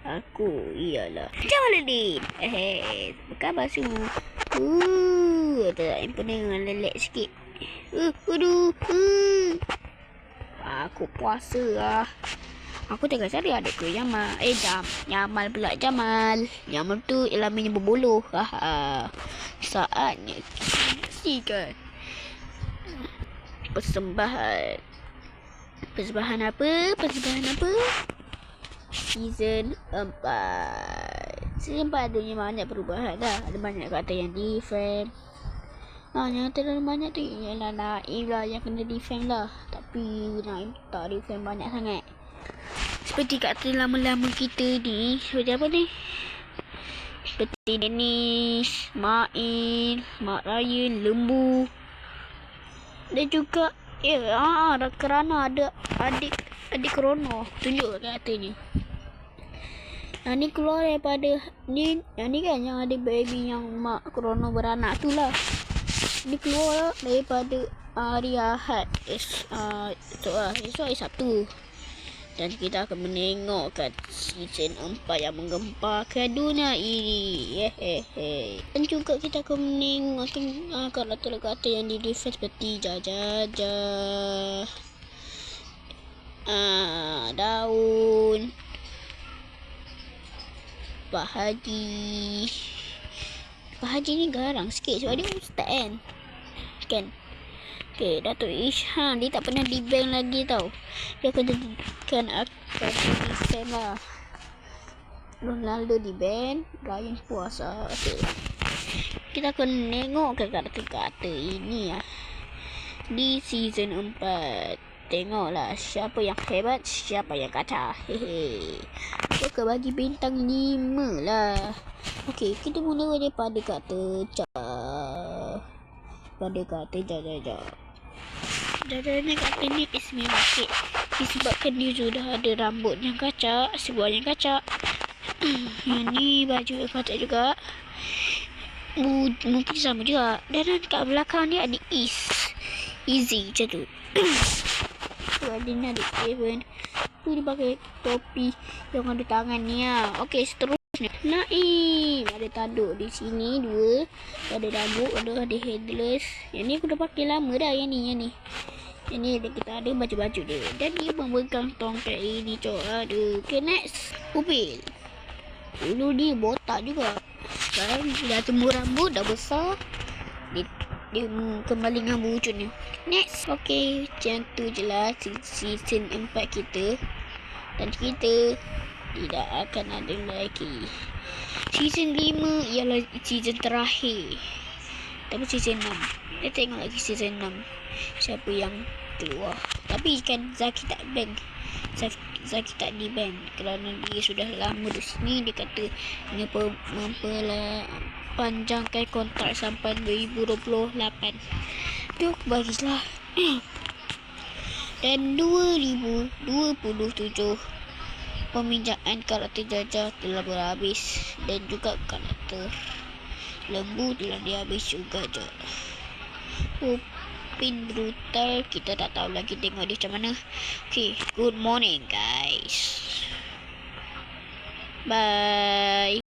Aku ialah Jamaluddin. Apa khabar semua? Tak impun dengan lelek sikit. Aku puasa lah. Aku tengah cari adikku Yamal. Yamal pula Jamal. Jamal tu ilaminya berbuluh. Saatnya kita saksikan persembahan. Persembahan apa? Season 4. Season 4 adanya banyak perubahan dah. Ada banyak kata yang defend. Yang terlalu banyak tu ialah Naim lah yang kena defend lah. Tapi Naim tak defend banyak sangat. Seperti kata lama-lama kita ni. Seperti apa ni? Seperti Dennis, Mail, Mak Ryan, Lembu. Dan juga kerana ada adik Krono. Tunjuk katanya. Yang ni keluar daripada ni. Yang ni kan yang ada baby yang Mak Krono beranak tu lah. Ni keluar daripada hari Ahad. Esok hari Sabtu. Dan kita akan menengokkan season 4 yang menggemparkan dunia ini. Dan juga kita akan menengokkan karakter-karakter yang di defense seperti Jaja, Daun, Pak Haji. Pak Haji ni garang sikit sebab dia ustaz kan. Okay, Datuk Ishan dia tak pernah di bank lagi tau. Dia akan di bank lah. Ronaldo di bank, Ryan puasa. Okay. Kita akan tengok kata-kata ini di season 4. Tengoklah siapa yang hebat, siapa yang kacau. Aku akan bagi bintang 5 lah. Okay, kita mula daripada kata Jaja. Jaja ni kata ni ismi makik. Disebabkan dia sudah ada rambut yang kacak, sebuah yang kacak. Yang ni baju yang kacak juga. Mungkin sama juga. Dan kat belakang dia ada Easy macam tu. Ada ni ada Kevin. Tu dia pakai topi yang ada tangan ni lah. Okay, seterusnya Naim ada tanduk di sini 2. Ada rambut, ada headless. Yang ni aku dah pakai lama dah. Yang ni kita ada baju-baju dia. Dan dia memegang tongkat ini aduh. Okay, next Upil. Dulu dia botak juga. Sekarang dah tumbuh rambut, dah besar. Dia kembali dengan wujudnya. Next. Okay, macam tu je lah season 4 kita. Dan kita tidak akan ada lagi. Season 5 ialah season terakhir. Tapi season 6. Kita tengok lagi season 6. Siapa yang keluar. Tapi kan Zaki tak bank. Zaki tak di bank. Kerana dia sudah lama di sini. Dia kata dia panjangkan kontrak sampai 2028. Tu bagilah. Dan 2027 peminjaman karakter Jaja telah berhabis. Dan juga karakter Lembu telah dihabis juga je. Upin brutal. Kita tak tahu lagi tengok dia macam mana. Okay, good morning guys. Bye.